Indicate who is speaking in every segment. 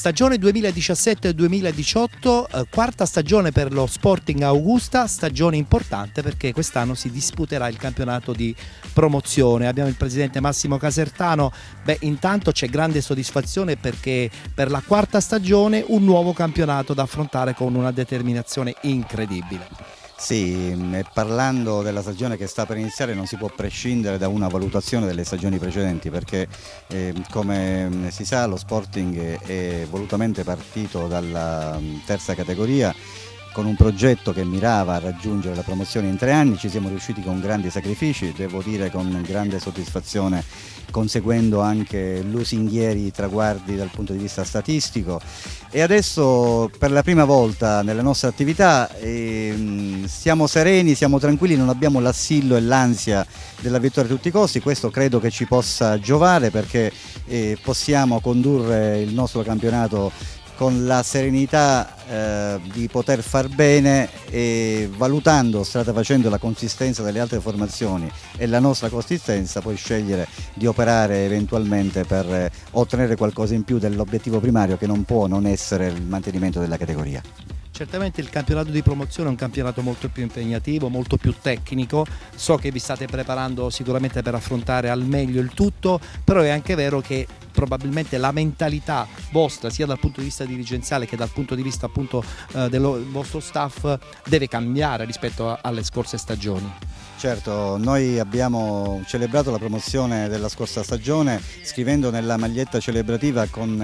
Speaker 1: Stagione 2017-2018, quarta stagione per lo Sporting Augusta, stagione importante perché quest'anno si disputerà il campionato di promozione. Abbiamo il presidente Massimo Casertano. Intanto c'è grande soddisfazione perché per la quarta stagione un nuovo campionato da affrontare con una determinazione incredibile.
Speaker 2: Sì, parlando della stagione che sta per iniziare non si può prescindere da una valutazione delle stagioni precedenti perché come si sa lo Sporting è volutamente partito dalla terza categoria con un progetto che mirava a raggiungere la promozione in 3 anni. Ci siamo riusciti con grandi sacrifici, devo dire con grande soddisfazione, conseguendo anche lusinghieri traguardi dal punto di vista statistico, e adesso per la prima volta nella nostra attività siamo sereni, siamo tranquilli, non abbiamo l'assillo e l'ansia della vittoria a tutti i costi. Questo credo che ci possa giovare perché possiamo condurre il nostro campionato con la serenità di poter far bene e valutando, strada facendo, la consistenza delle altre formazioni e la nostra consistenza, poi scegliere di operare eventualmente per ottenere qualcosa in più dell'obiettivo primario che non può non essere il mantenimento della categoria.
Speaker 1: Certamente il campionato di promozione è un campionato molto più impegnativo, molto più tecnico. So che vi state preparando sicuramente per affrontare al meglio il tutto, però è anche vero che probabilmente la mentalità vostra, sia dal punto di vista dirigenziale che dal punto di vista appunto del vostro staff, deve cambiare rispetto alle scorse stagioni.
Speaker 2: Certo, noi abbiamo celebrato la promozione della scorsa stagione scrivendo nella maglietta celebrativa con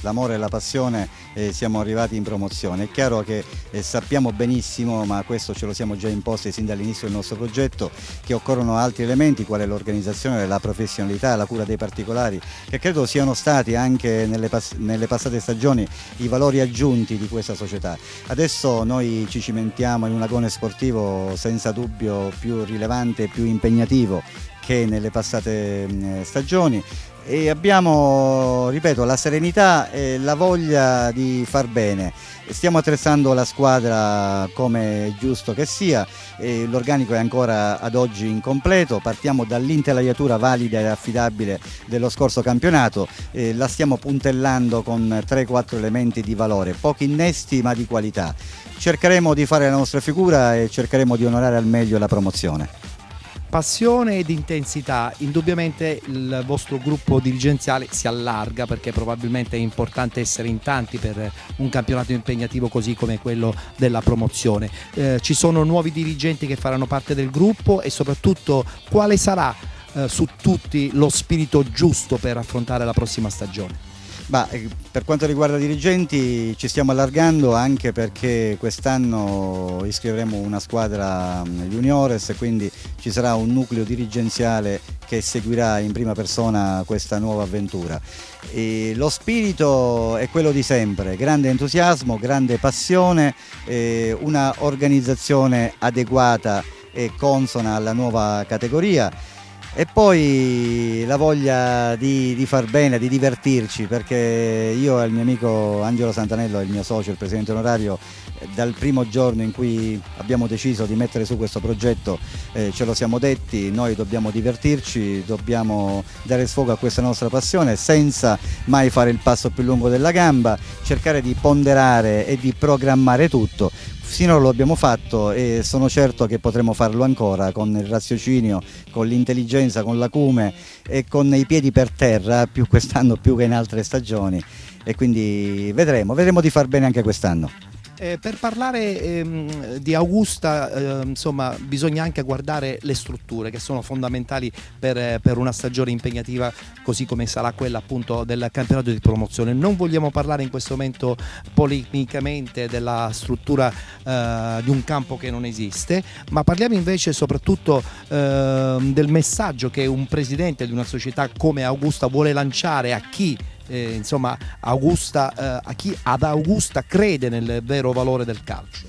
Speaker 2: l'amore e la passione siamo arrivati in promozione. È chiaro che sappiamo benissimo, ma questo ce lo siamo già imposti sin dall'inizio del nostro progetto, che occorrono altri elementi quale l'organizzazione, la professionalità, la cura dei particolari, che credo siano stati anche nelle passate stagioni i valori aggiunti di questa società. Adesso noi ci cimentiamo in un agone sportivo senza dubbio più rilevante e più impegnativo che nelle passate stagioni, e abbiamo, ripeto, la serenità e la voglia di far bene. Stiamo attrezzando la squadra come è giusto che sia, l'organico è ancora ad oggi incompleto, partiamo dall'intelaiatura valida e affidabile dello scorso campionato, la stiamo puntellando con 3-4 elementi di valore, pochi innesti ma di qualità. Cercheremo di fare la nostra figura e cercheremo di onorare al meglio la promozione.
Speaker 1: Passione ed intensità, indubbiamente il vostro gruppo dirigenziale si allarga perché probabilmente è importante essere in tanti per un campionato impegnativo così come quello della promozione. Ci sono nuovi dirigenti che faranno parte del gruppo e soprattutto quale sarà su tutti lo spirito giusto per affrontare la prossima stagione?
Speaker 2: Per quanto riguarda i dirigenti ci stiamo allargando anche perché quest'anno iscriveremo una squadra juniores e quindi ci sarà un nucleo dirigenziale che seguirà in prima persona questa nuova avventura. E lo spirito è quello di sempre, grande entusiasmo, grande passione, una organizzazione adeguata e consona alla nuova categoria. E poi la voglia di far bene, di divertirci, perché io e il mio amico Angelo Santanello, il mio socio, il presidente onorario, dal primo giorno in cui abbiamo deciso di mettere su questo progetto ce lo siamo detti, noi dobbiamo divertirci, dobbiamo dare sfogo a questa nostra passione senza mai fare il passo più lungo della gamba, cercare di ponderare e di programmare tutto. Sinora lo abbiamo fatto e sono certo che potremo farlo ancora con il raziocinio, con l'intelligenza, con l'acume e con i piedi per terra, più quest'anno più che in altre stagioni, e quindi vedremo di far bene anche quest'anno.
Speaker 1: Per parlare di Augusta insomma bisogna anche guardare le strutture che sono fondamentali per una stagione impegnativa così come sarà quella appunto del campionato di promozione. Non vogliamo parlare in questo momento polemicamente della struttura di un campo che non esiste, ma parliamo invece soprattutto del messaggio che un presidente di una società come Augusta vuole lanciare a chi insomma a chi ad Augusta crede nel vero valore del calcio.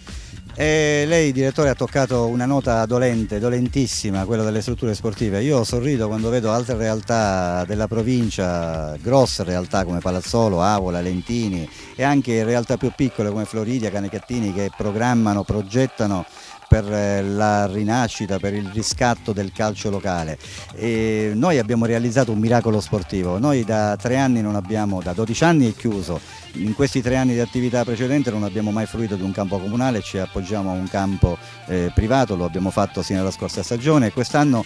Speaker 2: Lei, direttore, ha toccato una nota dolente, dolentissima, quella delle strutture sportive. Io sorrido quando vedo altre realtà della provincia, grosse realtà come Palazzolo, Avola, Lentini, e anche realtà più piccole come Floridia, Canecattini, che programmano, progettano per la rinascita, per il riscatto del calcio locale. E noi abbiamo realizzato un miracolo sportivo. Noi da 3 anni non abbiamo, da 12 anni è chiuso, in questi 3 anni di attività precedente non abbiamo mai fruito di un campo comunale, ci appoggiamo a un campo privato, lo abbiamo fatto sino alla scorsa stagione e quest'anno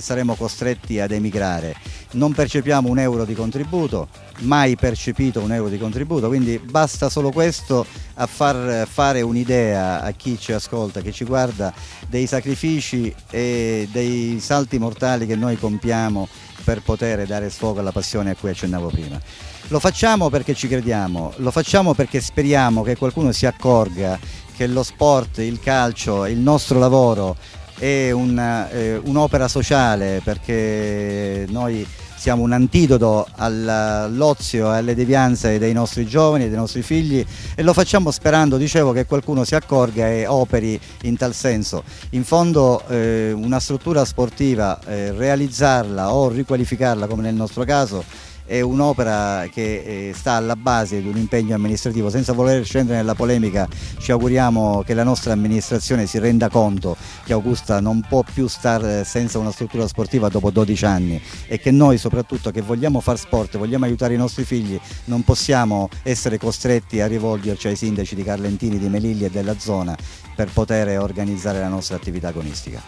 Speaker 2: saremo costretti ad emigrare. Non percepiamo un euro di contributo, mai percepito un euro di contributo, quindi basta solo questo a far fare un'idea a chi ci ascolta, chi ci guarda, dei sacrifici e dei salti mortali che noi compiamo per poter dare sfogo alla passione a cui accennavo prima. Lo facciamo perché ci crediamo, lo facciamo perché speriamo che qualcuno si accorga che lo sport, il calcio, il nostro lavoro è un'opera sociale, perché noi siamo un antidoto all'ozio e alle devianze dei nostri giovani e dei nostri figli, e lo facciamo sperando, dicevo, che qualcuno si accorga e operi in tal senso. In fondo una struttura sportiva, realizzarla o riqualificarla come nel nostro caso, è un'opera che sta alla base di un impegno amministrativo. Senza voler scendere nella polemica, ci auguriamo che la nostra amministrazione si renda conto che Augusta non può più stare senza una struttura sportiva dopo 12 anni e che noi, soprattutto che vogliamo far sport, vogliamo aiutare i nostri figli, non possiamo essere costretti a rivolgerci ai sindaci di Carlentini, di Melilli e della zona per poter organizzare la nostra attività agonistica.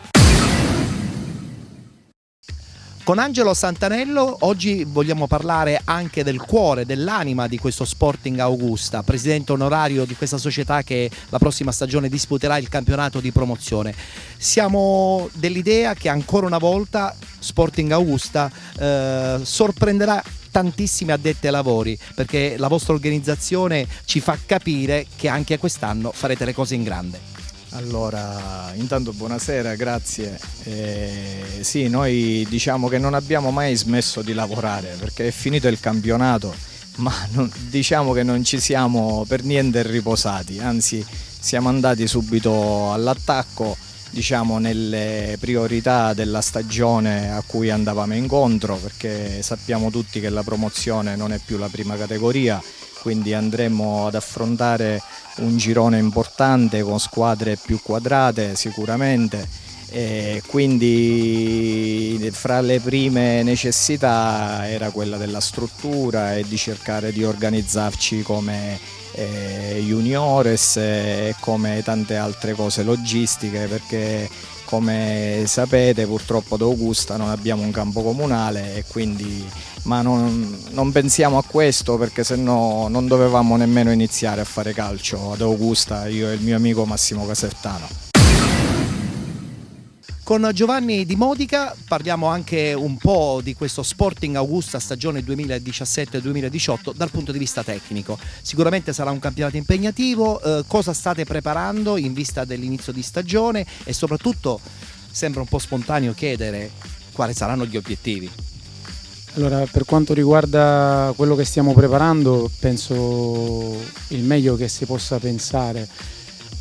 Speaker 1: Con Angelo Santanello oggi vogliamo parlare anche del cuore, dell'anima di questo Sporting Augusta, presidente onorario di questa società che la prossima stagione disputerà il campionato di promozione. Siamo dell'idea che ancora una volta Sporting Augusta sorprenderà tantissimi addetti ai lavori, perché la vostra organizzazione ci fa capire che anche quest'anno farete le cose in grande.
Speaker 3: Allora, intanto buonasera, grazie. Sì, noi diciamo che non abbiamo mai smesso di lavorare perché è finito il campionato, ma diciamo che non ci siamo per niente riposati, anzi siamo andati subito all'attacco, diciamo nelle priorità della stagione a cui andavamo incontro, perché sappiamo tutti che la promozione non è più la prima categoria, quindi andremo ad affrontare un girone importante con squadre più quadrate sicuramente, e quindi fra le prime necessità era quella della struttura e di cercare di organizzarci come juniores e come tante altre cose logistiche, perché come sapete purtroppo ad Augusta non abbiamo un campo comunale e quindi, ma non pensiamo a questo, perché sennò non dovevamo nemmeno iniziare a fare calcio ad Augusta, io e il mio amico Massimo Casertano.
Speaker 1: Con Giovanni Di Modica parliamo anche un po' di questo Sporting Augusta stagione 2017-2018 dal punto di vista tecnico. Sicuramente sarà un campionato impegnativo, cosa state preparando in vista dell'inizio di stagione e soprattutto sembra un po' spontaneo chiedere quali saranno gli obiettivi.
Speaker 4: Allora, per quanto riguarda quello che stiamo preparando, penso il meglio che si possa pensare.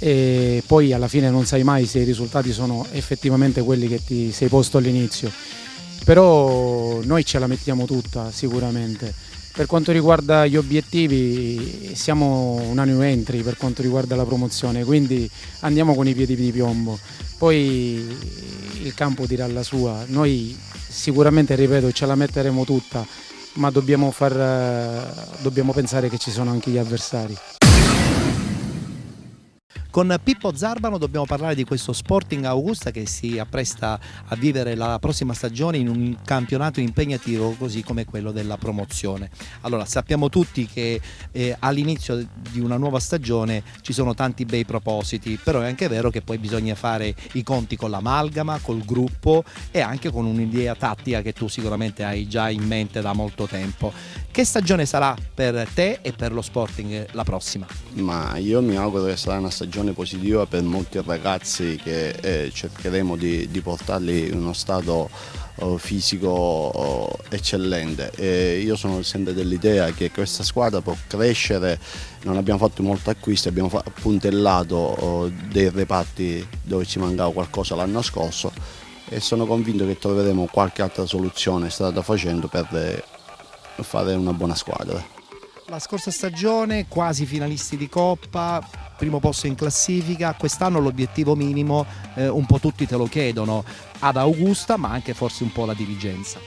Speaker 4: E poi alla fine non sai mai se i risultati sono effettivamente quelli che ti sei posto all'inizio, però noi ce la mettiamo tutta sicuramente. Per quanto riguarda gli obiettivi siamo una new entry per quanto riguarda la promozione, quindi andiamo con i piedi di piombo, poi il campo dirà la sua. Noi sicuramente, ripeto, ce la metteremo tutta, ma dobbiamo pensare che ci sono anche gli avversari.
Speaker 1: Con Pippo Zarbano dobbiamo parlare di questo Sporting Augusta che si appresta a vivere la prossima stagione in un campionato impegnativo così come quello della promozione. Allora, sappiamo tutti che all'inizio di una nuova stagione ci sono tanti bei propositi, però è anche vero che poi bisogna fare i conti con l'amalgama, col gruppo e anche con un'idea tattica che tu sicuramente hai già in mente da molto tempo. Che stagione sarà per te e per lo Sporting la prossima?
Speaker 5: Ma io mi auguro che sarà una stagione positiva per molti ragazzi che cercheremo di portarli in uno stato fisico eccellente. Io sono sempre dell'idea che questa squadra può crescere, non abbiamo fatto molti acquisti, abbiamo puntellato dei reparti dove ci mancava qualcosa l'anno scorso e sono convinto che troveremo qualche altra soluzione strada facendo per fare una buona squadra.
Speaker 1: La scorsa stagione quasi finalisti di Coppa, primo posto in classifica, quest'anno l'obiettivo minimo un po' tutti te lo chiedono ad Augusta, ma anche forse un po' la dirigenza.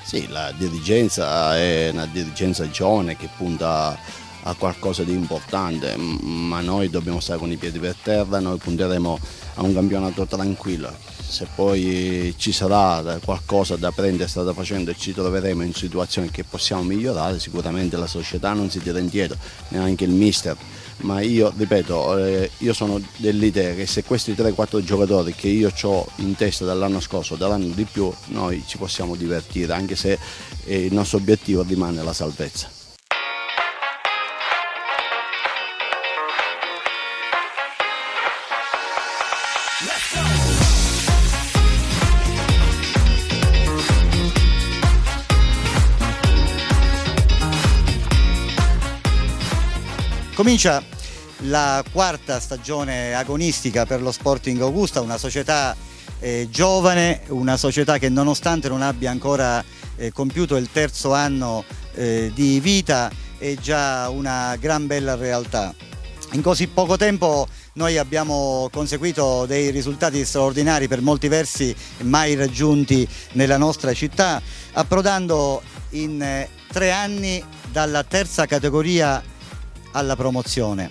Speaker 5: Sì, la dirigenza è una dirigenza giovane che punta a qualcosa di importante, ma noi dobbiamo stare con i piedi per terra, noi punteremo a un campionato tranquillo. Se poi ci sarà qualcosa da prendere, strada facendo, e ci troveremo in situazioni che possiamo migliorare, sicuramente la società non si tira indietro, neanche il mister. Ma io ripeto, io sono dell'idea che se questi 3-4 giocatori che io ho in testa dall'anno scorso daranno di più, noi ci possiamo divertire, anche se il nostro obiettivo rimane la salvezza.
Speaker 2: Comincia la quarta stagione agonistica per lo Sporting Augusta, una società giovane, una società che nonostante non abbia ancora compiuto il terzo anno di vita è già una gran bella realtà. In così poco tempo noi abbiamo conseguito dei risultati straordinari, per molti versi mai raggiunti nella nostra città, approdando in 3 anni dalla terza categoria alla promozione.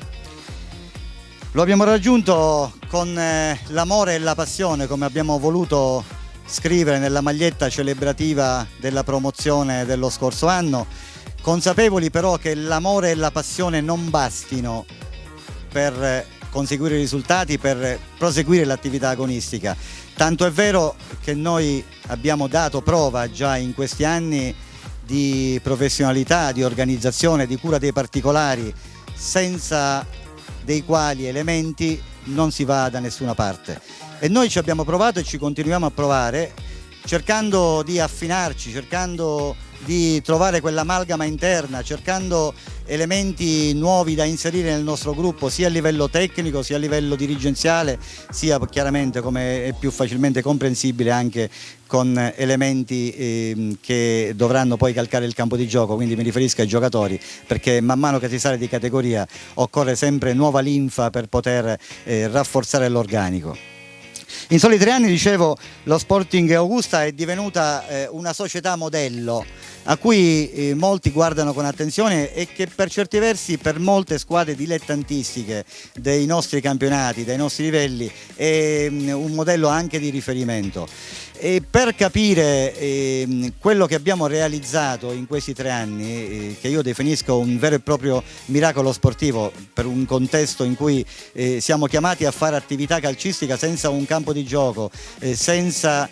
Speaker 2: Lo abbiamo raggiunto con l'amore e la passione, come abbiamo voluto scrivere nella maglietta celebrativa della promozione dello scorso anno, consapevoli però che l'amore e la passione non bastino per conseguire i risultati, per proseguire l'attività agonistica. Tanto è vero che noi abbiamo dato prova già in questi anni di professionalità, di organizzazione, di cura dei particolari, senza dei quali elementi non si va da nessuna parte. E noi ci abbiamo provato e ci continuiamo a provare, cercando di affinarci, cercando di trovare quell'amalgama interna, cercando elementi nuovi da inserire nel nostro gruppo, sia a livello tecnico, sia a livello dirigenziale, sia chiaramente, come è più facilmente comprensibile, anche con elementi che dovranno poi calcare il campo di gioco, quindi mi riferisco ai giocatori, perché man mano che si sale di categoria occorre sempre nuova linfa per poter rafforzare l'organico. In soli 3 anni, dicevo, lo Sporting Augusta è divenuta una società modello a cui molti guardano con attenzione e che per certi versi, per molte squadre dilettantistiche dei nostri campionati, dei nostri livelli, è un modello anche di riferimento. E per capire quello che abbiamo realizzato in questi 3 anni, che io definisco un vero e proprio miracolo sportivo, per un contesto in cui siamo chiamati a fare attività calcistica senza un campo di gioco, senza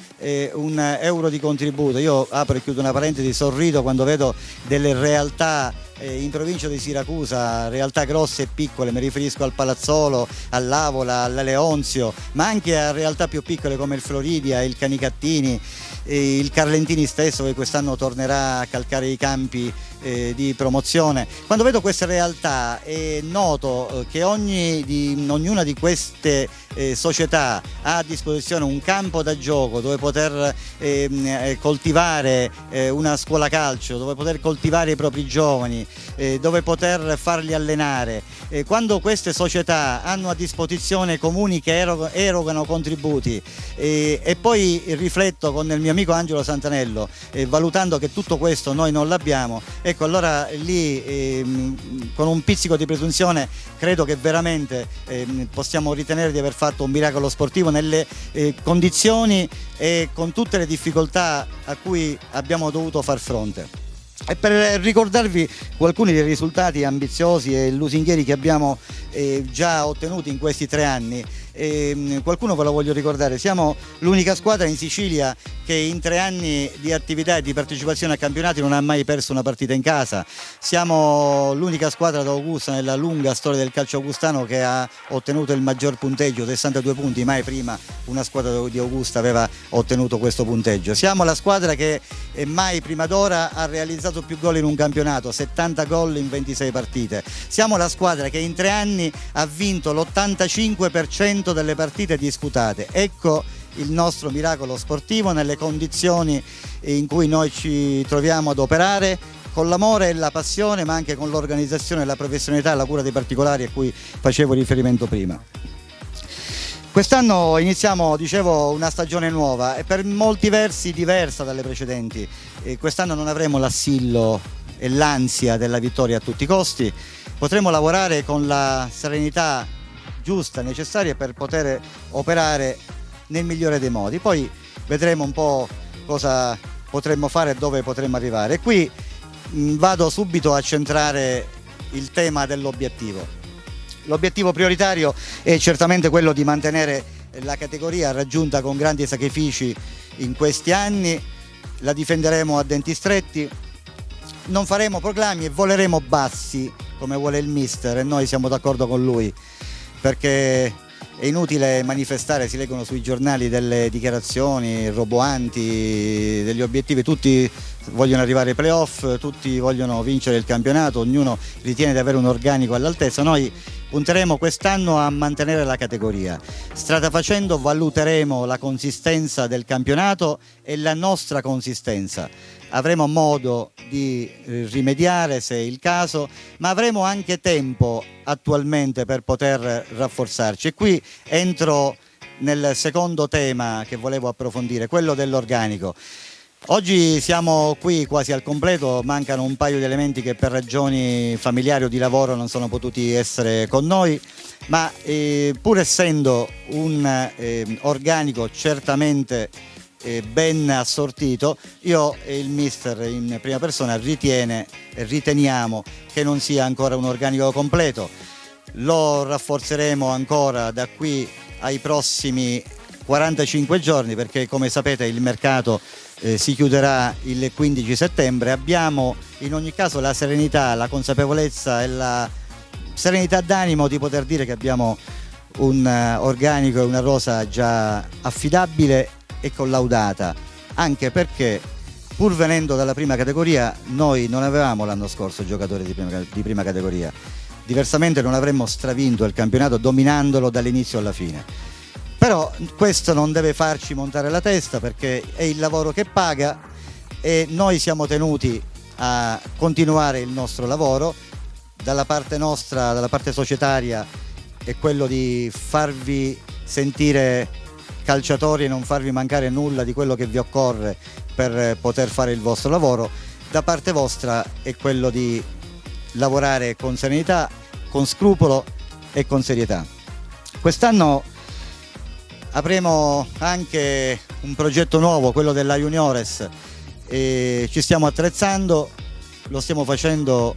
Speaker 2: un euro di contributo. Io apro e chiudo una parentesi, sorrido quando vedo delle realtà in provincia di Siracusa, realtà grosse e piccole, mi riferisco al Palazzolo, all'Avola, alla Leonzio, ma anche a realtà più piccole come il Floridia, il Canicattini, il Carlentini stesso, che quest'anno tornerà a calcare i campi di promozione. Quando vedo queste realtà è noto che ognuna di queste società ha a disposizione un campo da gioco dove poter coltivare una scuola calcio, dove poter coltivare i propri giovani, dove poter farli allenare. Quando queste società hanno a disposizione comuni che erogano contributi e poi rifletto con il mio amico Angelo Santanello, valutando che tutto questo noi non l'abbiamo, ecco, allora lì con un pizzico di presunzione credo che veramente possiamo ritenere di aver fatto un miracolo sportivo nelle condizioni e con tutte le difficoltà a cui abbiamo dovuto far fronte. E per ricordarvi alcuni dei risultati ambiziosi e lusinghieri che abbiamo già ottenuti in questi 3 anni, qualcuno ve lo voglio ricordare: siamo l'unica squadra in Sicilia che in 3 anni di attività e di partecipazione a campionati non ha mai perso una partita in casa. Siamo l'unica squadra d'Augusta nella lunga storia del calcio augustano che ha ottenuto il maggior punteggio, 62 punti, mai prima una squadra di Augusta aveva ottenuto questo punteggio. Siamo la squadra che mai prima d'ora ha realizzato più gol in un campionato, 70 gol in 26 partite. Siamo la squadra che in 3 anni ha vinto l'85% delle partite disputate. Ecco il nostro miracolo sportivo nelle condizioni in cui noi ci troviamo ad operare, con l'amore e la passione, ma anche con l'organizzazione, la professionalità e la cura dei particolari a cui facevo riferimento prima. Quest'anno iniziamo, dicevo, una stagione nuova e per molti versi diversa dalle precedenti. Quest'anno non avremo l'assillo e l'ansia della vittoria a tutti i costi, potremo lavorare con la serenità giusta, necessaria per poter operare nel migliore dei modi. Poi vedremo un po' cosa potremmo fare e dove potremmo arrivare. E qui vado subito a centrare il tema dell'obiettivo. L'obiettivo prioritario è certamente quello di mantenere la categoria raggiunta con grandi sacrifici in questi anni, la difenderemo a denti stretti, non faremo proclami e voleremo bassi come vuole il mister, e noi siamo d'accordo con lui, perché è inutile manifestare, si leggono sui giornali delle dichiarazioni roboanti, degli obiettivi, tutti vogliono arrivare ai playoff, tutti vogliono vincere il campionato, ognuno ritiene di avere un organico all'altezza. Noi punteremo quest'anno a mantenere la categoria, strada facendo valuteremo la consistenza del campionato e la nostra consistenza. Avremo modo di rimediare se è il caso, ma avremo anche tempo attualmente per poter rafforzarci. E qui entro nel secondo tema che volevo approfondire, quello dell'organico. Oggi siamo qui quasi al completo, mancano un paio di elementi che per ragioni familiari o di lavoro non sono potuti essere con noi, ma pur essendo un organico certamente ben assortito, io e il mister in prima persona riteniamo che non sia ancora un organico completo. Lo rafforzeremo ancora da qui ai prossimi 45 giorni, perché come sapete il mercato si chiuderà il 15 settembre. Abbiamo in ogni caso la serenità, la consapevolezza e la serenità d'animo di poter dire che abbiamo un organico e una rosa già affidabile e collaudata, anche perché pur venendo dalla prima categoria noi non avevamo l'anno scorso giocatori di prima categoria, diversamente non avremmo stravinto il campionato dominandolo dall'inizio alla fine. Però questo non deve farci montare la testa, perché è il lavoro che paga e noi siamo tenuti a continuare il nostro lavoro. Dalla parte nostra, dalla parte societaria, è quello di farvi sentire calciatori e non farvi mancare nulla di quello che vi occorre per poter fare il vostro lavoro. Da parte vostra è quello di lavorare con serenità, con scrupolo e con serietà. Quest'anno avremo anche un progetto nuovo, quello della Juniores, e ci stiamo attrezzando, lo stiamo facendo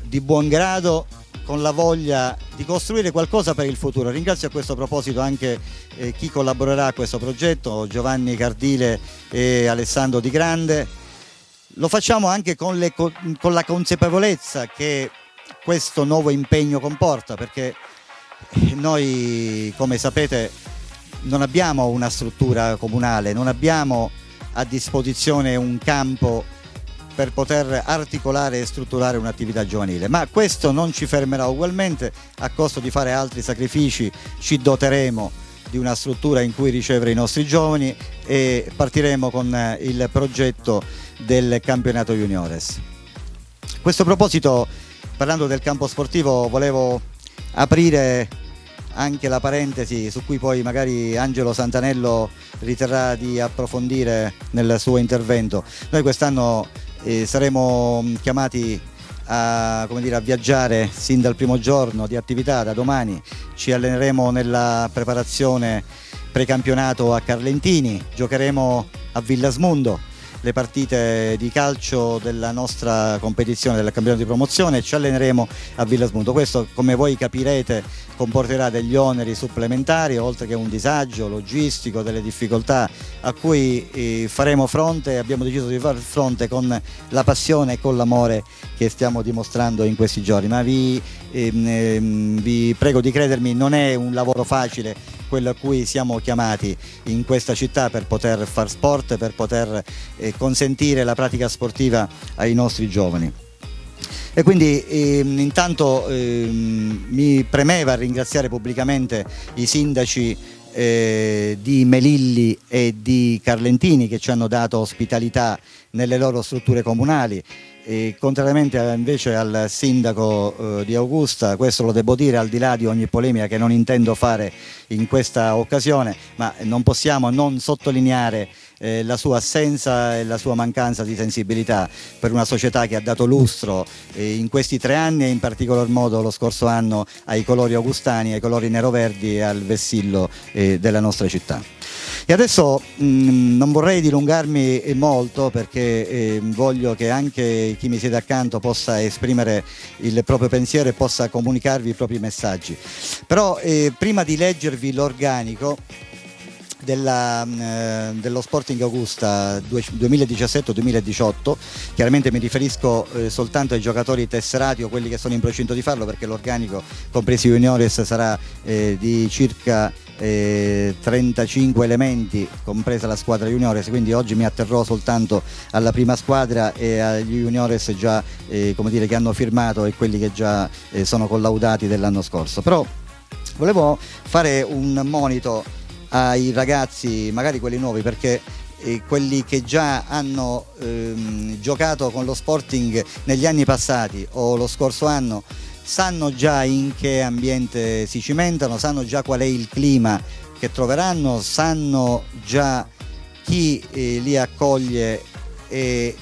Speaker 2: di buon grado, con la voglia di costruire qualcosa per il futuro. Ringrazio a questo proposito anche chi collaborerà a questo progetto, Giovanni Cardile e Alessandro Di Grande. Lo facciamo anche con la consapevolezza che questo nuovo impegno comporta, perché noi, come sapete, non abbiamo una struttura comunale, non abbiamo a disposizione un campo per poter articolare e strutturare un'attività giovanile, ma questo non ci fermerà ugualmente. A costo di fare altri sacrifici ci doteremo di una struttura in cui ricevere i nostri giovani e partiremo con il progetto del campionato Juniores. A questo proposito, parlando del campo sportivo, volevo aprire anche la parentesi su cui poi magari Angelo Santanello riterrà di approfondire nel suo intervento. Noi quest'anno saremo chiamati a viaggiare sin dal primo giorno di attività. Da domani ci alleneremo nella preparazione precampionato a Carlentini, giocheremo a Villasmundo le partite di calcio della nostra competizione del campionato di promozione e ci alleneremo a Villasmundo. Questo, come voi capirete, comporterà degli oneri supplementari, oltre che un disagio logistico, delle difficoltà a cui faremo fronte. Abbiamo deciso di far fronte con la passione e con l'amore che stiamo dimostrando in questi giorni, ma vi prego di credermi, non è un lavoro facile quello a cui siamo chiamati in questa città per poter far sport, per poter consentire la pratica sportiva ai nostri giovani. E quindi intanto mi premeva ringraziare pubblicamente i sindaci di Melilli e di Carlentini, che ci hanno dato ospitalità nelle loro strutture comunali. E contrariamente invece al sindaco di Augusta, questo lo devo dire al di là di ogni polemica che non intendo fare in questa occasione, ma non possiamo non sottolineare la sua assenza e la sua mancanza di sensibilità per una società che ha dato lustro in questi 3 anni e in particolar modo lo scorso anno ai colori augustani, ai colori neroverdi e al vessillo della nostra città. E adesso non vorrei dilungarmi molto, perché voglio che anche chi mi siede accanto possa esprimere il proprio pensiero e possa comunicarvi i propri messaggi. Però prima di leggervi l'organico dello Sporting Augusta 2017-2018, chiaramente mi riferisco soltanto ai giocatori tesserati o quelli che sono in procinto di farlo, perché l'organico compresi i juniores sarà di circa 35 elementi, compresa la squadra juniores, quindi oggi mi atterrò soltanto alla prima squadra e agli juniores già come dire, che hanno firmato e quelli che già sono collaudati dell'anno scorso. Però volevo fare un monito ai ragazzi, magari quelli nuovi, perché quelli che già hanno giocato con lo Sporting negli anni passati o lo scorso anno sanno già in che ambiente si cimentano, sanno già qual è il clima che troveranno, sanno già chi li accoglie e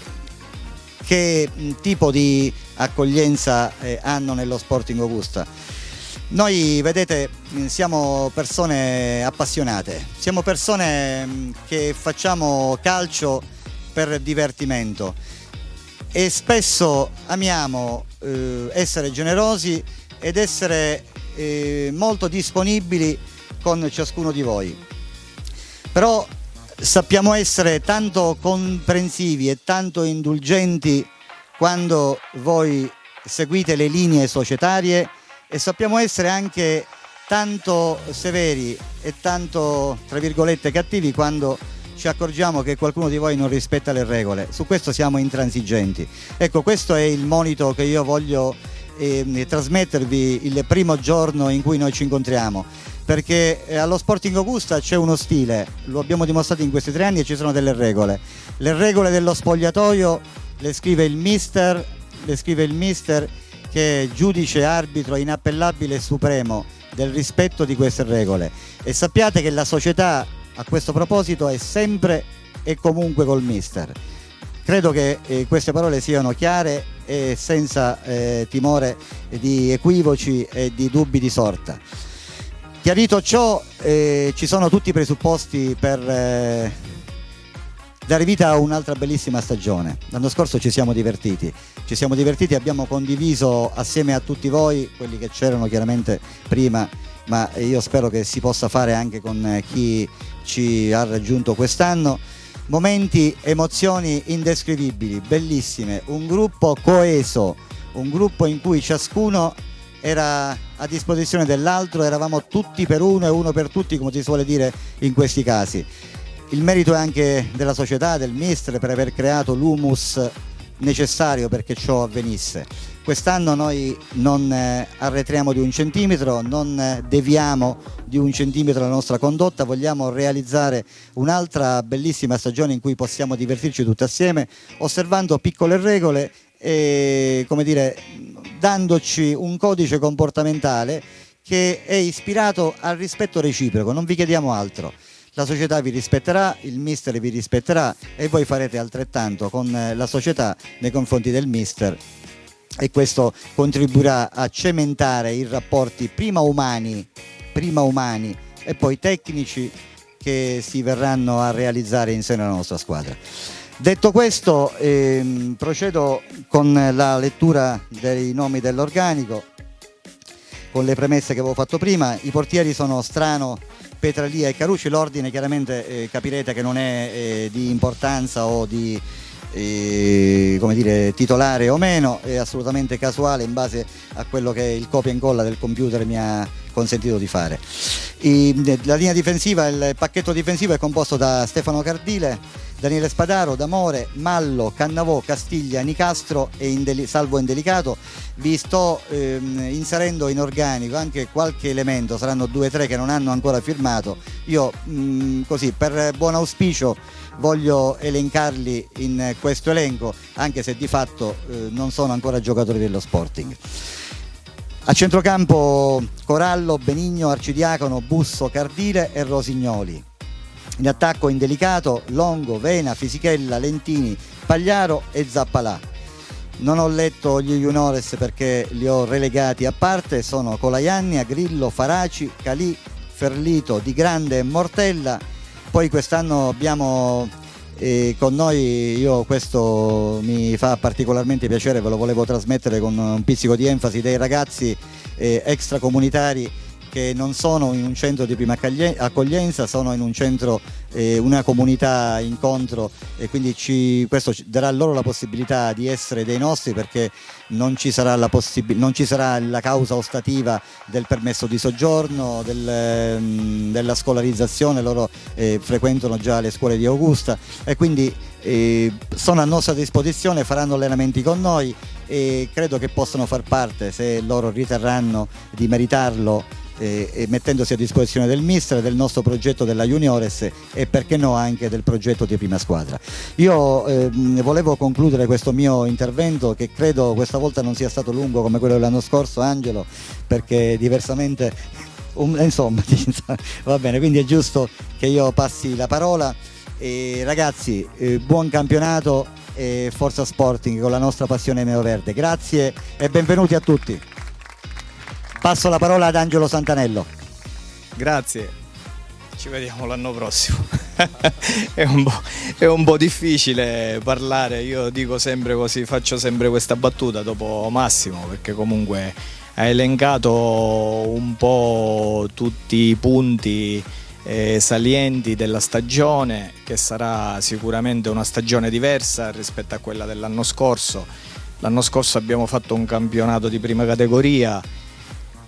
Speaker 2: che tipo di accoglienza hanno nello Sporting Augusta. Noi, vedete, siamo persone appassionate, siamo persone che facciamo calcio per divertimento e spesso amiamo essere generosi ed essere molto disponibili con ciascuno di voi. Però sappiamo essere tanto comprensivi e tanto indulgenti quando voi seguite le linee societarie, e sappiamo essere anche tanto severi e tanto, tra virgolette, cattivi quando ci accorgiamo che qualcuno di voi non rispetta le regole. Su questo siamo intransigenti. Ecco, questo è il monito che io voglio trasmettervi il primo giorno in cui noi ci incontriamo, perché allo Sporting Augusta c'è uno stile, lo abbiamo dimostrato in questi 3 anni, e ci sono delle regole. Le regole dello spogliatoio le scrive il mister, che è giudice arbitro inappellabile e supremo del rispetto di queste regole, e sappiate che la società a questo proposito è sempre e comunque col mister. Credo che queste parole siano chiare e senza timore di equivoci e di dubbi di sorta. Chiarito ciò, ci sono tutti i presupposti per dare vita a un'altra bellissima stagione. L'anno scorso ci siamo divertiti, abbiamo condiviso assieme a tutti voi, quelli che c'erano chiaramente prima, ma io spero che si possa fare anche con chi ci ha raggiunto quest'anno, momenti, emozioni indescrivibili, bellissime, un gruppo coeso, un gruppo in cui ciascuno era a disposizione dell'altro, eravamo tutti per uno e uno per tutti, come si suole dire in questi casi. Il merito è anche della società, del mister, per aver creato l'humus necessario perché ciò avvenisse. Quest'anno noi non arretriamo di 1 centimetro, non deviamo di 1 centimetro la nostra condotta, vogliamo realizzare un'altra bellissima stagione in cui possiamo divertirci tutti assieme, osservando piccole regole e, come dire, dandoci un codice comportamentale che è ispirato al rispetto reciproco. Non vi chiediamo altro. La società vi rispetterà, il mister vi rispetterà e voi farete altrettanto con la società nei confronti del mister, e questo contribuirà a cementare i rapporti prima umani e poi tecnici che si verranno a realizzare in seno alla nostra squadra. Detto questo, procedo con la lettura dei nomi dell'organico, con le premesse che avevo fatto prima. I portieri sono Strano, Petralia e Carucci. L'ordine chiaramente capirete che non è di importanza o di come dire, titolare o meno, è assolutamente casuale in base a quello che il copia e incolla del computer mi ha consentito di fare. La linea difensiva, il pacchetto difensivo è composto da Stefano Cardile, Daniele Spadaro, D'Amore, Mallo, Cannavò, Castiglia, Nicastro e salvo Indelicato. Vi sto inserendo in organico anche qualche elemento, saranno 2 o 3 che non hanno ancora firmato. Io così per buon auspicio voglio elencarli in questo elenco, anche se di fatto non sono ancora giocatori dello Sporting. A centrocampo Corallo, Benigno, Arcidiacono, Busso, Cardile e Rosignoli. In attacco Indelicato, Longo, Vena, Fisichella, Lentini, Pagliaro e Zappalà. Non ho letto gli juniores perché li ho relegati a parte, sono Colaianni, Grillo, Faraci, Calì, Ferlito, Di Grande e Mortella. Poi quest'anno abbiamo con noi, questo mi fa particolarmente piacere, ve lo volevo trasmettere con un pizzico di enfasi, dei ragazzi extracomunitari che non sono in un centro di prima accoglienza, sono in un centro, una comunità incontro, e quindi questo darà loro la possibilità di essere dei nostri, perché non ci sarà la causa ostativa del permesso di soggiorno, della scolarizzazione. Loro frequentano già le scuole di Augusta e quindi sono a nostra disposizione, faranno allenamenti con noi e credo che possano far parte, se loro riterranno di meritarlo, e mettendosi a disposizione del mister, del nostro progetto della Juniores e perché no anche del progetto di prima squadra. Io volevo concludere questo mio intervento, che credo questa volta non sia stato lungo come quello dell'anno scorso, Angelo, perché diversamente insomma va bene, quindi è giusto che io passi la parola. E ragazzi, buon campionato e forza Sporting con la nostra passione neoverde. Grazie e benvenuti a tutti. Passo la parola ad Angelo Santanello.
Speaker 3: Grazie, ci vediamo l'anno prossimo. È un po' difficile parlare, io dico sempre così, faccio sempre questa battuta dopo Massimo, perché comunque ha elencato un po' tutti i punti salienti della stagione, che sarà sicuramente una stagione diversa rispetto a quella dell'anno scorso. L'anno scorso abbiamo fatto un campionato di prima categoria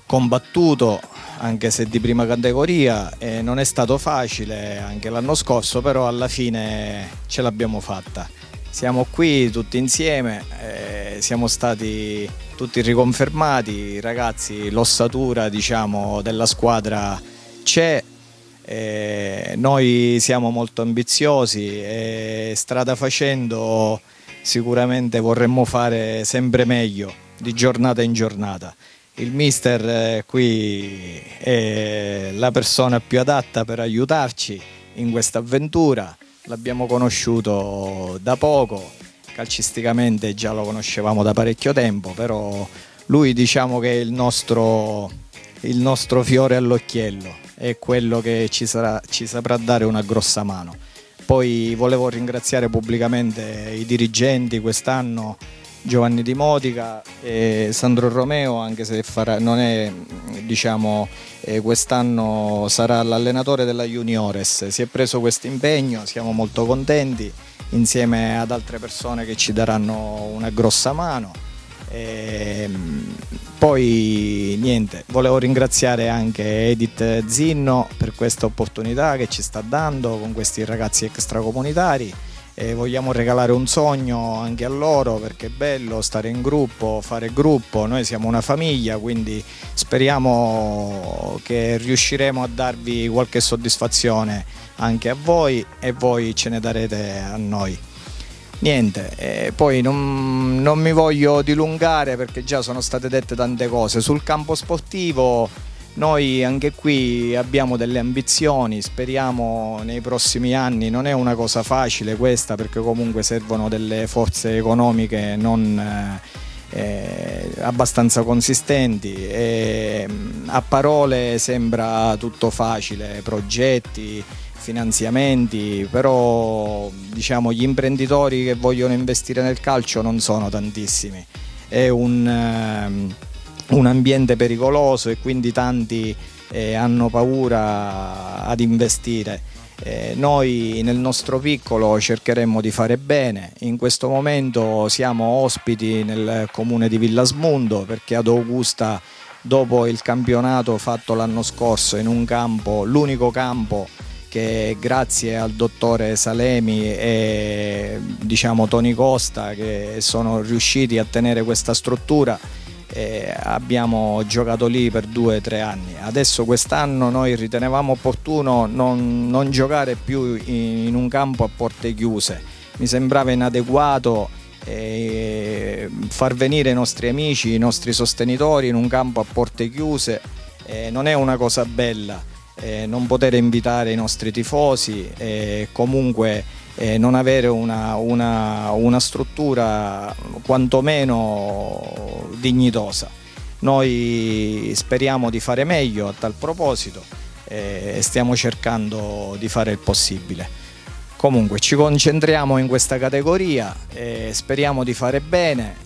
Speaker 3: combattuto, anche se di prima categoria, e non è stato facile anche l'anno scorso, però alla fine ce l'abbiamo fatta. Siamo qui tutti insieme, siamo stati tutti riconfermati, ragazzi, l'ossatura della squadra c'è, noi siamo molto ambiziosi e strada facendo sicuramente vorremmo fare sempre meglio di giornata in giornata. Il mister qui è la persona più adatta per aiutarci in questa avventura, l'abbiamo conosciuto da poco, calcisticamente già lo conoscevamo da parecchio tempo, però lui diciamo che è il nostro fiore all'occhiello, è quello che ci saprà dare una grossa mano. Poi volevo ringraziare pubblicamente i dirigenti quest'anno, Giovanni Di Modica e Sandro Romeo, anche se quest'anno sarà l'allenatore della Juniores, si è preso questo impegno, siamo molto contenti, insieme ad altre persone che ci daranno una grossa mano. Poi niente, volevo ringraziare anche Edith Zinno per questa opportunità che ci sta dando con questi ragazzi extracomunitari. Vogliamo regalare un sogno anche a loro, perché è bello stare in gruppo, fare gruppo, noi siamo una famiglia, quindi speriamo che riusciremo a darvi qualche soddisfazione anche a voi e voi ce ne darete a noi. Niente, poi non mi voglio dilungare perché già sono state dette tante cose. Sul campo sportivo noi anche qui abbiamo delle ambizioni, speriamo nei prossimi anni, non è una cosa facile questa perché comunque servono delle forze economiche non abbastanza consistenti e a parole sembra tutto facile, progetti, finanziamenti, però diciamo gli imprenditori che vogliono investire nel calcio non sono tantissimi, è un ambiente pericoloso e quindi tanti hanno paura ad investire. Noi nel nostro piccolo cercheremo di fare bene. In questo momento siamo ospiti nel comune di Villasmundo perché ad Augusta, dopo il campionato fatto l'anno scorso in un campo, l'unico campo che grazie al dottore Salemi e Toni Costa, che sono riusciti a tenere questa struttura, abbiamo giocato lì per 2 o 3 anni. Adesso quest'anno noi ritenevamo opportuno non giocare più in un campo a porte chiuse, mi sembrava inadeguato far venire i nostri amici, i nostri sostenitori in un campo a porte chiuse. Non è una cosa bella non poter invitare i nostri tifosi, comunque non avere una struttura quantomeno dignitosa. Noi speriamo di fare meglio a tal proposito e stiamo cercando di fare il possibile. Comunque ci concentriamo in questa categoria e speriamo di fare bene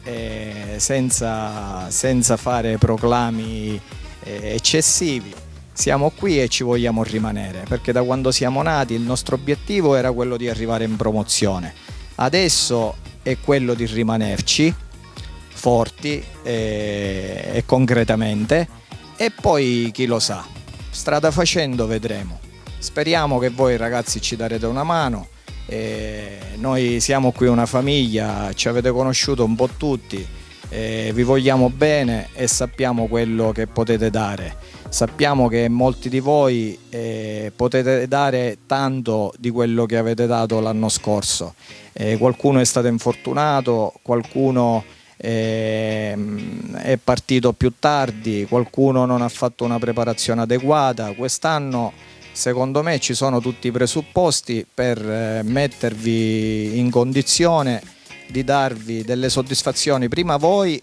Speaker 3: senza fare proclami eccessivi. Siamo qui e ci vogliamo rimanere, perché da quando siamo nati il nostro obiettivo era quello di arrivare in promozione. Adesso è quello di rimanerci forti e concretamente, e poi chi lo sa, strada facendo vedremo. Speriamo che voi ragazzi ci darete una mano. Noi siamo qui una famiglia, ci avete conosciuto un po' tutti, vi vogliamo bene e sappiamo quello che potete dare. Sappiamo che molti di voi potete dare tanto di quello che avete dato l'anno scorso. Qualcuno è stato infortunato, qualcuno è partito più tardi, qualcuno non ha fatto una preparazione adeguata. Quest'anno secondo me ci sono tutti i presupposti per mettervi in condizione di darvi delle soddisfazioni prima a voi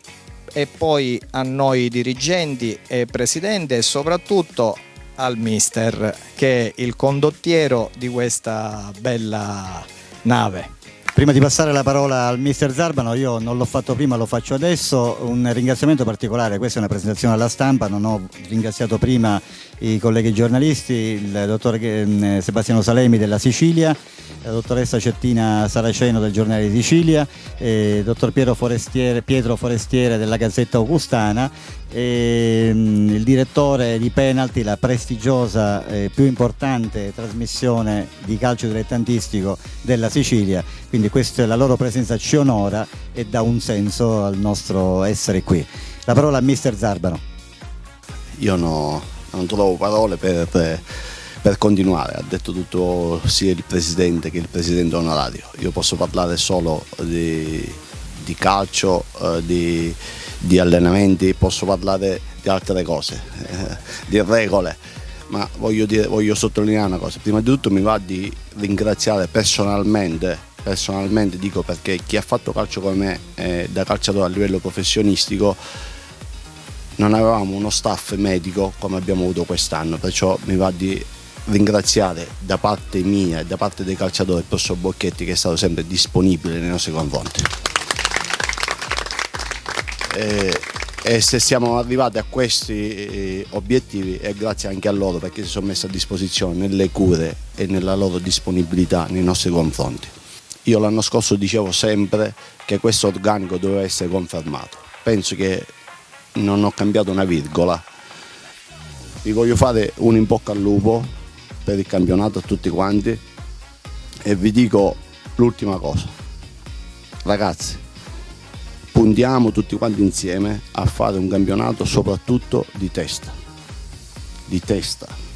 Speaker 3: e poi a noi dirigenti e presidente, e soprattutto al mister, che è il condottiero di questa bella nave.
Speaker 2: Prima di passare la parola al mister Zarbano, io non l'ho fatto prima, lo faccio adesso, un ringraziamento particolare. Questa è una presentazione alla stampa, non ho ringraziato prima i colleghi giornalisti, il dottor Sebastiano Salemi della Sicilia, la dottoressa Cettina Saraceno del Giornale di Sicilia, il dottor Pietro Forestiere della Gazzetta Augustana, il direttore di Penalty, la prestigiosa più importante trasmissione di calcio dilettantistico della Sicilia. Quindi questa, la loro presenza ci onora e dà un senso al nostro essere qui. La parola a mister Zarbano.
Speaker 5: Io non trovo parole per continuare, ha detto tutto sia il presidente che il presidente onorario. Io posso parlare solo di calcio, di allenamenti, posso parlare di altre cose, di regole, ma voglio sottolineare una cosa. Prima di tutto mi va di ringraziare personalmente dico, perché chi ha fatto calcio come me da calciatore a livello professionistico non avevamo uno staff medico come abbiamo avuto quest'anno, perciò mi va di ringraziare da parte mia e da parte dei calciatori il professor Bocchetti, che è stato sempre disponibile nei nostri confronti. E se siamo arrivati a questi obiettivi è grazie anche a loro, perché si sono messi a disposizione nelle cure e nella loro disponibilità nei nostri confronti. Io l'anno scorso dicevo sempre che questo organico doveva essere confermato, penso che non ho cambiato una virgola. Vi voglio fare un in bocca al lupo per il campionato a tutti quanti e vi dico l'ultima cosa: ragazzi, puntiamo tutti quanti insieme a fare un campionato soprattutto di testa,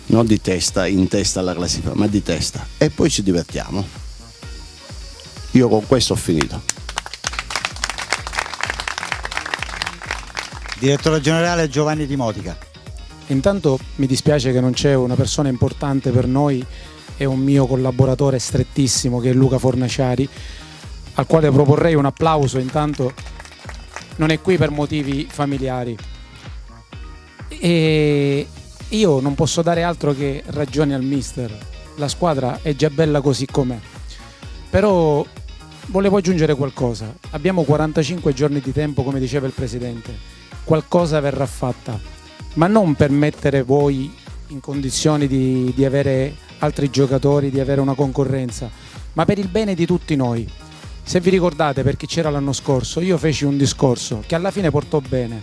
Speaker 5: non di testa in testa alla classifica, ma di testa, e poi ci divertiamo. Io con questo ho finito.
Speaker 2: Direttore generale Giovanni Di Motica.
Speaker 4: Intanto mi dispiace che non c'è una persona importante per noi, è un mio collaboratore strettissimo che è Luca Fornaciari, al quale proporrei un applauso. Intanto non è qui per motivi familiari e io non posso dare altro che ragioni al mister. La squadra è già bella così com'è, però volevo aggiungere qualcosa. Abbiamo 45 giorni di tempo, come diceva il presidente, qualcosa verrà fatta, ma non per mettere voi in condizioni di avere altri giocatori, di avere una concorrenza, ma per il bene di tutti noi. Se vi ricordate, per chi c'era l'anno scorso, io feci un discorso che alla fine portò bene.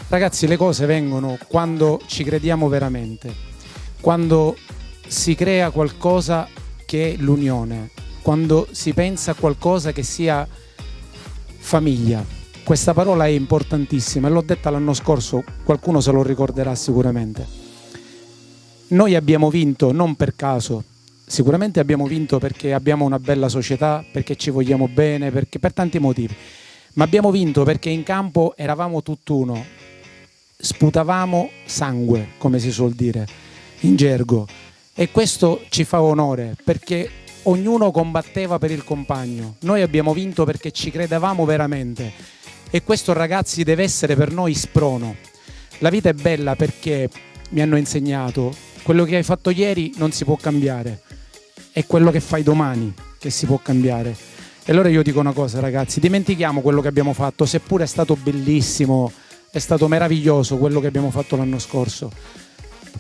Speaker 4: Ragazzi, le cose vengono quando ci crediamo veramente, quando si crea qualcosa che è l'unione, quando si pensa a qualcosa che sia famiglia. Questa parola è importantissima e l'ho detta l'anno scorso, qualcuno se lo ricorderà sicuramente. Noi abbiamo vinto non per caso, sicuramente abbiamo vinto perché abbiamo una bella società, perché ci vogliamo bene, perché per tanti motivi, ma abbiamo vinto perché in campo eravamo tutt'uno, sputavamo sangue, come si suol dire in gergo, e questo ci fa onore perché ognuno combatteva per il compagno. Noi abbiamo vinto perché ci credevamo veramente e questo, ragazzi, deve essere per noi sprono. La vita è bella perché mi hanno insegnato quello che hai fatto ieri non si può cambiare, è quello che fai domani che si può cambiare. E allora io dico una cosa, ragazzi, dimentichiamo quello che abbiamo fatto, seppure è stato bellissimo, è stato meraviglioso quello che abbiamo fatto l'anno scorso.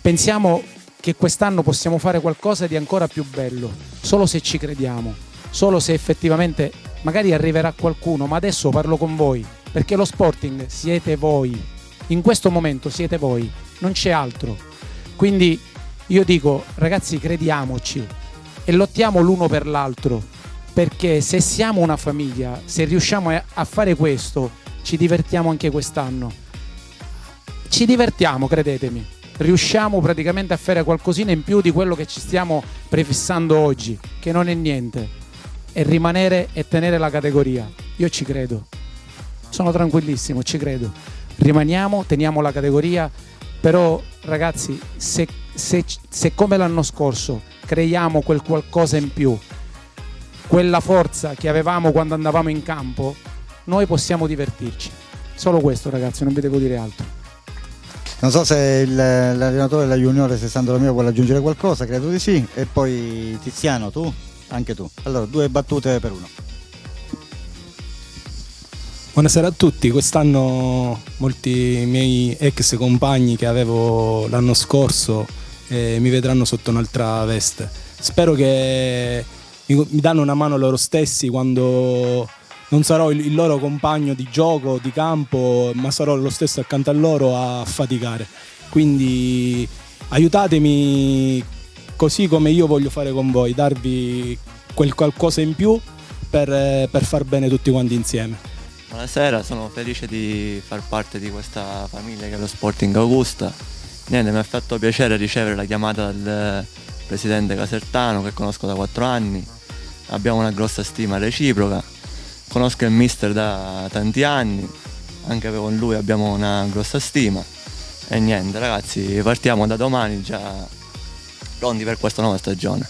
Speaker 4: Pensiamo che quest'anno possiamo fare qualcosa di ancora più bello, solo se ci crediamo, solo se effettivamente magari arriverà qualcuno, ma adesso parlo con voi, perché lo Sporting siete voi, in questo momento siete voi, non c'è altro. Quindi io dico, ragazzi, crediamoci e lottiamo l'uno per l'altro, perché se siamo una famiglia, se riusciamo a fare questo, ci divertiamo anche quest'anno. Ci divertiamo, credetemi. Riusciamo praticamente a fare qualcosina in più di quello che ci stiamo prefissando oggi, che non è niente, e rimanere e tenere la categoria. Io ci credo, sono tranquillissimo, ci credo. Rimaniamo, teniamo la categoria, però ragazzi, se come l'anno scorso creiamo quel qualcosa in più, quella forza che avevamo quando andavamo in campo, noi possiamo divertirci. Solo questo, ragazzi, non vi devo dire altro.
Speaker 2: Non so se l'allenatore della Juniore, Sandro Romeo, vuole aggiungere qualcosa, credo di sì. E poi Tiziano, tu? Anche tu. Allora, 2 battute per uno.
Speaker 6: Buonasera a tutti, quest'anno molti miei ex compagni che avevo l'anno scorso mi vedranno sotto un'altra veste. Spero che mi danno una mano loro stessi quando non sarò il loro compagno di gioco, di campo, ma sarò lo stesso accanto a loro a faticare. Quindi aiutatemi così come io voglio fare con voi, darvi quel qualcosa in più per far bene tutti quanti insieme.
Speaker 7: Buonasera, sono felice di far parte di questa famiglia che è lo Sporting Augusta. Niente, mi ha fatto piacere ricevere la chiamata del presidente Casertano, che conosco da 4 anni. Abbiamo una grossa stima reciproca. Conosco il mister da tanti anni, anche con lui abbiamo una grossa stima. E niente, ragazzi, partiamo da domani già pronti per questa nuova stagione.